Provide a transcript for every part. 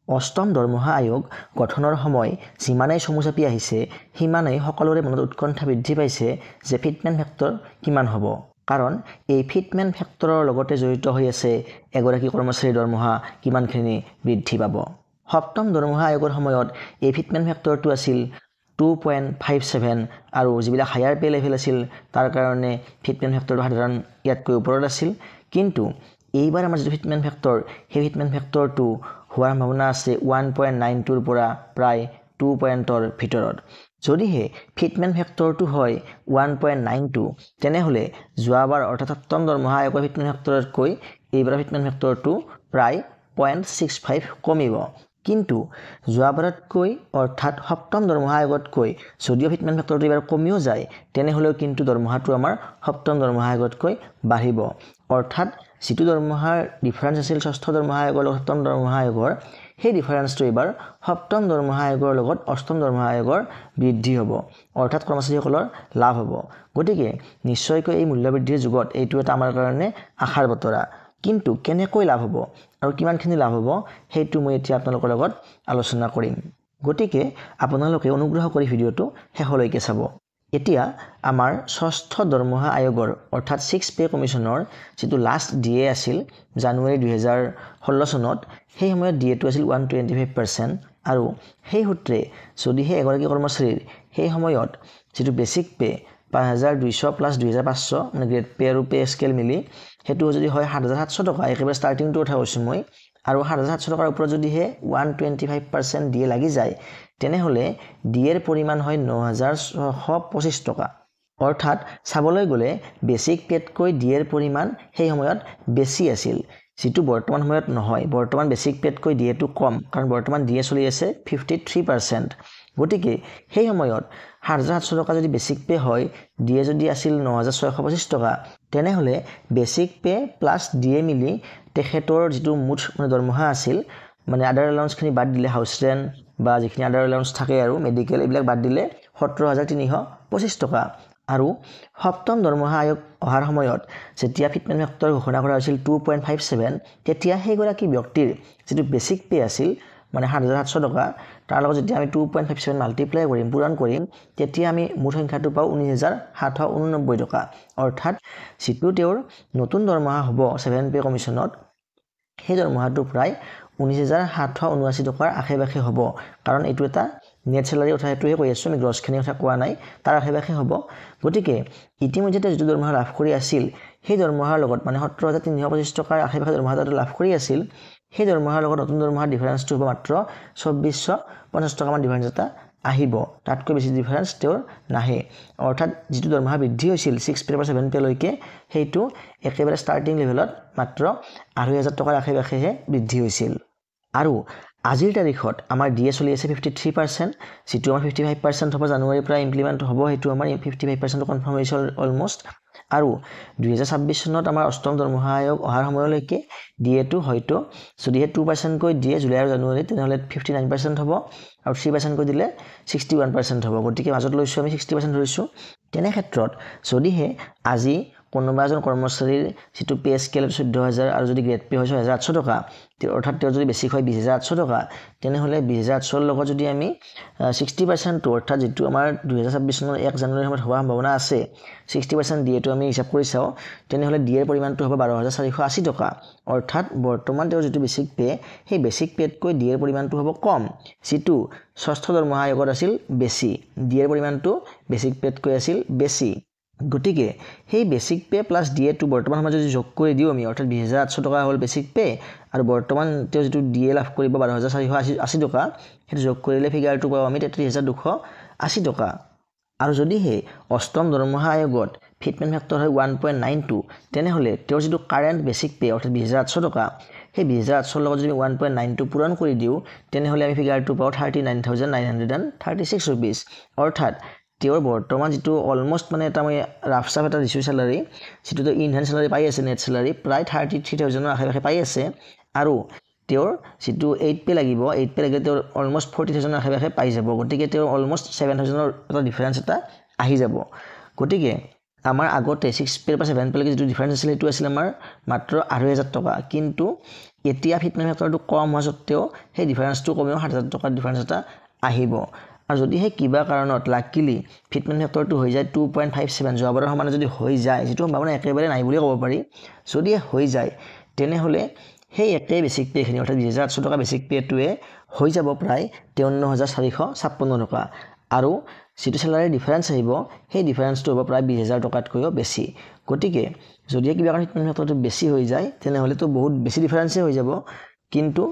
অষ্টম দৰমহা আয়োগ গঠনৰ সময় যিমানেই চমু চাপি আহিছে সিমানেই সকলোৰে মনত উৎকণ্ঠা বৃদ্ধি পাইছে যে ফিটমেন্ট ফেক্টৰ কিমান হ'ব। কাৰণ এই ফিটমেন্ট ফেক্টৰৰ লগতে জড়িত হৈ আছে এগৰাকী কৰ্মচাৰীৰ দৰমহা কিমানখিনি বৃদ্ধি পাব। সপ্তম দৰমহা আয়োগৰ সময়ত এই ফিটমেন্ট ফেক্টৰটো আছিল 2.57 আৰু যিবিলাক হায়াৰ পে লেভেল আছিল তাৰ কাৰণে ফিটমেন্ট ফেক্টৰটো সাধাৰণ ইয়াতকৈ ওপৰত আছিল। কিন্তু এইবাৰ আমাৰ যিটো ফিটমেন্ট ফেক্টৰ সেই ফিটমেন্ট ফেক্টৰটো হোৱাৰ সম্ভাৱনা আছে 1.92ৰ পৰা প্ৰায় 2 পইণ্টৰ ভিতৰত। যদিহে ফিটমেন্ট ফেক্টৰটো হয় 1.92 তেনেহ'লে যোৱাবাৰ অৰ্থাৎ সপ্তম দৰমহা আয়োগৰ ফিটমেন্ট ফেক্টৰতকৈ এইবাৰ ফিটমেন্ট ফেক্টৰটো প্ৰায় 0.65 কমিব। কিন্তু যোৱাবাৰতকৈ অৰ্থাৎ সপ্তম দৰমহা আয়োগতকৈ যদিও ফিটমেন্ট ফেক্টৰটো এইবাৰ কমিও যায় তেনেহ'লেও কিন্তু দৰমহাটো আমাৰ সপ্তম দৰমহা আয়োগতকৈ বাঢ়িব। অৰ্থাৎ যিটো দৰমহাৰ ডিফাৰেঞ্চ আছিল ষষ্ঠ দৰমহা আয়োগৰ লগত সপ্তম দৰমহা আয়োগৰ সেই ডিফাৰেঞ্চটো এইবাৰ সপ্তম দৰমহা আয়োগৰ লগত অষ্টম দৰমহা আয়োগৰ বৃদ্ধি হ'ব। অৰ্থাৎ কৰ্মচাৰীসকলৰ লাভ হ'ব। গতিকে নিশ্চয়কৈ এই মূল্য বৃদ্ধিৰ যুগত এইটো এটা আমাৰ কাৰণে আশাৰ বতৰা। কিন্তু কেনেকৈ লাভ হ'ব আৰু কিমানখিনি লাভ হ'ব সেইটো মই এতিয়া আপোনালোকৰ লগত আলোচনা কৰিম। গতিকে আপোনালোকে অনুগ্ৰহ কৰি ভিডিঅ'টো শেষলৈকে চাব। এতিয়া আমাৰ ষষ্ঠ দৰমহা আয়োগৰ অৰ্থাৎ 6 পে কমিশ্যনৰ যিটো লাষ্ট ডিএ আছিল জানুৱাৰী 2016 চনত সেই সময়ত ডিএটো আছিল 125% আৰু সেই সূত্ৰে যদিহে এগৰাকী কৰ্মচাৰীৰ সেই সময়ত যিটো বেচিক পে 5200 প্লাছ 2500 মানে গ্ৰেড পে আৰু পে স্কেল মিলি সেইটো যদি হয় 7700 টকা একেবাৰে ষ্টাৰ্টিংটো উঠা কৈছোঁ মই আৰু 7700 টকাৰ ওপৰত যদিহে 125% ডিএ লাগি যায় তেনেহ'লে ডিএৰ পৰিমাণ হয় 9625 টকা। অৰ্থাৎ চাবলৈ গ'লে বেচিক পেতকৈ ডিএৰ পৰিমাণ সেই সময়ত বেছি আছিল, যিটো বৰ্তমান সময়ত নহয়। বৰ্তমান বেচিক পেতকৈ ডিএটো কম কাৰণ বৰ্তমান ডিএ চলি আছে 53%। গতিকে সেই সময়ত 7700 টকা যদি বেচিক পে হয় ডিএ যদি আছিল 9625 টকা তেনেহ'লে বেচিক পে প্লাছ ডিএ মিলি তেখেতৰ যিটো মুঠ দৰমহা আছিল মানে আদাৰ এলাউন্সখিনি বাদ দিলে হাউচ ৰেণ্ট বা যিখিনি আদাৰ এলাউন্স থাকে আৰু মেডিকেল এইবিলাক বাদ দিলে 17325 টকা। আৰু সপ্তম দৰমহা আয়োগ অহাৰ সময়ত যেতিয়া ফিটমেন্ট ফেক্টৰ ঘোষণা কৰা হৈছিল 2.57 তেতিয়া সেইগৰাকী ব্যক্তিৰ যিটো বেচিক পে আছিল মানে 7700 টকা তাৰ লগত যেতিয়া আমি 2.57 মাল্টিপ্লাই কৰিম পূৰণ কৰিম তেতিয়া আমি মুঠ সংখ্যাটো পাওঁ 19789 টকা। অৰ্থাৎ যিটো তেওঁৰ নতুন দৰমহা হ'ব 7 পে কমিশ্যনত সেই দৰমহাটো প্ৰায় 19779 টকাৰ আশে-পাশে হ'ব। কাৰণ এইটো এটা নেট চেলাৰী কথা সেইটোহে কৈ আছোঁ, আমি গ্ৰছখিনিৰ কথা কোৱা নাই, তাৰ আশে-পাশে হ'ব। গতিকে ইতিমধ্যে যিটো দৰমহা লাভ কৰি আছিল সেই দৰমহাৰ লগত মানে 17325 টকাৰ আশে-পাশে দৰমহা এটা লাভ কৰি আছিল সেই দৰমহাৰ লগত নতুন দৰমহাৰ ডিফাৰেঞ্চটো হ'ব মাত্ৰ 2450 টকামান ডিফাৰেঞ্চ এটা আহিব, তাতকৈ বেছি ডিফাৰেঞ্চ তেওঁৰ নাহে। অৰ্থাৎ যিটো দৰমহা বৃদ্ধি হৈছিল 6 পেৰ পৰা 7 পেলৈকে সেইটো একেবাৰে ষ্টাৰ্টিং লেভেলত মাত্ৰ 2500 টকাৰ আশে-পাশেহে বৃদ্ধি হৈছিল। আৰু আজিৰ তাৰিখত আমাৰ ডিএ চলি আছে 53%, যিটো আমাৰ 55% হ'ব জানুৱাৰীৰ পৰা ইমপ্লিমেণ্ট হ'ব, সেইটো আমাৰ 55% কনফাৰ্ম হৈছে অলমষ্ট। আৰু 2026 চনত আমাৰ অষ্টম দৰমহা আয়োগ অহাৰ সময়লৈকে ডিএটো হয়তো যদিহে 2%কৈ দিয়ে জুলাই আৰু জানুৱাৰীত তেনেহ'লে 59% হ'ব আৰু 3%কৈ দিলে 61% হ'ব। গতিকে মাজত লৈছোঁ আমি 60% ধৰিছোঁ। তেনে ক্ষেত্ৰত যদিহে আজি কোনোবা এজন কৰ্মচাৰীৰ যিটো পে স্কেল 14000 আৰু যদি গ্ৰেড পে হয় 6800 টকা অৰ্থাৎ তেওঁৰ যদি বেছিক হয় 20800 টকা তেনেহ'লে 20800ৰ লগত যদি আমি 60%টো অৰ্থাৎ যিটো আমাৰ 2026 চনৰ 1 জানুৱাৰীৰ সময়ত হোৱাৰ সম্ভাৱনা আছে 60% ডিএটো আমি হিচাপ কৰি চাওঁ তেনেহ'লে ডিএৰ পৰিমাণটো হ'ব 12480 টকা। অৰ্থাৎ বৰ্তমান তেওঁৰ যিটো বেচিক পে সেই বেচিক পেতকৈ ডিএৰ পৰিমাণটো হ'ব কম, যিটো ষষ্ঠ দৰমহা আয়োগত আছিল বেছি, ডিএৰ পৰিমাণটো বেচিক পেতকৈ আছিল বেছি। গতিকে সেই বেচিক পে প্লাছ ডিএটো বৰ্তমান সময়ত যদি যোগ কৰি দিওঁ আমি অৰ্থাৎ 20800 টকা হ'ল বেচিক পে আৰু বৰ্তমান তেওঁ যিটো ডিএ লাভ কৰিব 12480 টকা সেইটো যোগ কৰিলে ফিগাৰটো পাওঁ আমি 33280 টকা। আৰু যদিহে অষ্টম দৰমহা আয়োগত ফিটমেন্ট ফেক্টৰ হয় 1.92 তেনেহ'লে তেওঁৰ যিটো কাৰেণ্ট বেচিক পে অৰ্থাৎ 20800 টকা সেই 20800ৰ লগত যদি 1.92 পূৰণ কৰি দিওঁ তেনেহ'লে আমি ফিগাৰটো পাওঁ 39936 ৰুপিজ। অৰ্থাৎ তেওঁৰ বৰ্তমান যিটো অলমষ্ট মানে এটা মই ৰাফ চাফ এটা দিছোঁ চেলাৰী, যিটো ইনহেণ্ড চেলাৰী পাই আছে নেট চেলাৰী প্ৰায় 33000ৰ আশে-পাশে পাই আছে আৰু তেওঁৰ যিটো 8 পে লাগিব 8 পে লাগিলে তেওঁৰ অলমষ্ট 40000ৰ আশে-পাশে পাই যাব। গতিকে তেওঁৰ অলমষ্ট 7000ৰ এটা ডিফাৰেঞ্চ এটা আহি যাব। গতিকে আমাৰ আগতে 6 পে'ৰ পৰা 7 পে'লৈকে যিটো ডিফাৰেঞ্চ আছিল সেইটো আছিল আমাৰ মাত্ৰ 2,500 টকা, কিন্তু এতিয়া ফিটমেণ্ট ফেক্টৰটো কম হোৱা স্বত্তেও সেই ডিফাৰেঞ্চটো কমেও 7,000 টকাৰ ডিফাৰেঞ্চ এটা আহিব। আৰু যদিহে কিবা কাৰণত লাকিলি ফিটমেণ্ট ফেক্টৰটো হৈ যায় 2.57 যোৱাবাৰৰ সমানে যদি হৈ যায়, যিটো সম্ভাৱনা একেবাৰে নাই বুলিয়ে ক'ব পাৰি, যদিহে হৈ যায় তেনেহ'লে সেই একেই বেচিক পে'খিনি অৰ্থাৎ 20,800 টকা বেচিক পে'টোৱে হৈ যাব প্ৰায় 53,456 টকা, আৰু যিটো চেলাৰীৰ ডিফাৰেঞ্চ আহিব সেই ডিফাৰেঞ্চটো হ'ব প্ৰায় 20,000 টকাতকৈও বেছি। গতিকে যদিহে কিবা কাৰণে ফিটমেণ্ট ফেক্টৰটো বেছি হৈ যায় তেনেহ'লেতো বহুত বেছি ডিফাৰেঞ্চেই হৈ যাব, কিন্তু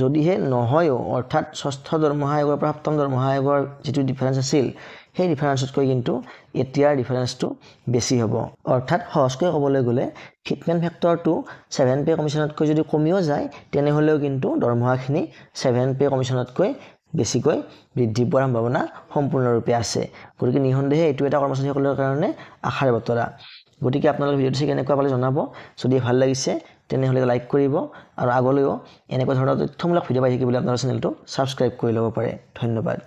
যদিহে নহয়ও অৰ্থাৎ 6ষ্ঠ দৰমহা আয়োগৰ পৰা 7ম দৰমহা আয়োগৰ যিটো ডিফাৰেঞ্চ আছিল সেই ডিফাৰেঞ্চতকৈ কিন্তু এতিয়াৰ ডিফাৰেঞ্চটো বেছি হ'ব। অৰ্থাৎ সহজকৈ ক'বলৈ গ'লে ফিটমেণ্ট ফেক্টৰটো 7 পে' কমিশ্যনতকৈ যদি কমিও যায় তেনেহ'লেও কিন্তু দৰমহাখিনি 7 পে' কমিশ্যনতকৈ বেছিকৈ বৃদ্ধি পোৱাৰ সম্ভাৱনা সম্পূৰ্ণৰূপে আছে। গতিকে নিঃসন্দেহে এইটো এটা কৰ্মচাৰীসকলৰ কাৰণে আশাৰ বতৰা। গতিকে আপোনালোকে ভিডিঅ'টো চাই কেনেকুৱা পালে জনাব। যদি ভাল লাগিছে তেনেহ'লে লাইক কৰিব, আৰু আগলৈও এনেকুৱা ধৰণৰ তথ্যমূলক ভিডিঅ' পাই থাকিবলৈ আপোনালোকৰ চেনেলটো ছাবস্ক্ৰাইব কৰি ল'ব পাৰে। ধন্যবাদ।